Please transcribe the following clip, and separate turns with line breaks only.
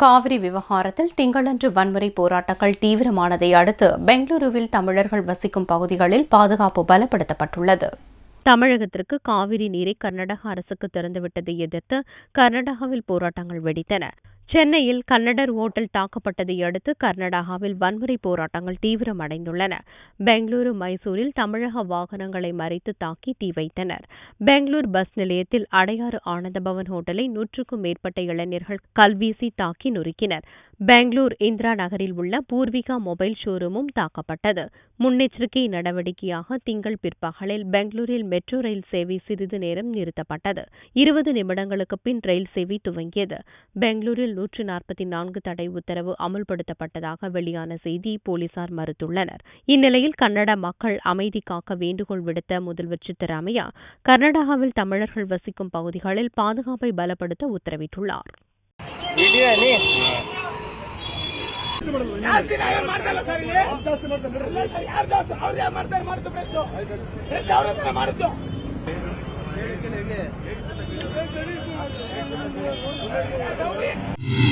காவிரி விவகாரத்தில் திங்களன்று வன்முறை போராட்டங்கள் தீவிரமானதை அடுத்து பெங்களூருவில் தமிழர்கள் வசிக்கும் பகுதிகளில் பாதுகாப்பு பலப்படுத்தப்பட்டுள்ளது.
தமிழகத்திற்கு காவிரி நீரை கர்நாடக அரசுக்கு திறந்துவிட்டதை எதிர்த்து கர்நாடகாவில் போராட்டங்கள் வெடித்தன. சென்னையில் கன்னடர் ஓட்டல் தாக்கப்பட்டதை அடுத்து கர்நாடகாவில் வன்முறை போராட்டங்கள் தீவிரமடைந்துள்ளன. பெங்களூரு, மைசூரில் தமிழக வாகனங்களை மறித்து தாக்கி தீ வைத்தனர். பெங்களூர் பஸ் நிலையத்தில் அடையாறு ஆனந்தபவன் ஹோட்டலை 100க்கும் மேற்பட்ட இளைஞர்கள் கல்வீசி தாக்கி நொறுக்கினர். பெங்களூர் இந்திரா நகரில் உள்ள பூர்விகா மொபைல் ஷோரூமும் தாக்கப்பட்டது. முன்னெச்சரிக்கை நடவடிக்கையாக திங்கள் பிற்பகலில் பெங்களூரில் மெட்ரோ ரயில் சேவை சிறிது நேரம் நிறுத்தப்பட்டது. 20 நிமிடங்களுக்கு பின் ரயில் சேவை துவங்கியது. பெங்களூரில் 144 தடை உத்தரவு அமுல்படுத்தப்பட்டதாக வெளியான செய்தியை போலீசார் மறுத்துள்ளனர். இந்நிலையில் கன்னட மக்கள் அமைதி காக்க வேண்டுகோள் விடுத்த முதல்வர் சித்தராமையா கர்நாடகாவில் தமிழர்கள் வசிக்கும் பகுதிகளில் பாதுகாப்பை பலப்படுத்த உத்தரவிட்டுள்ளார்.
Thank you.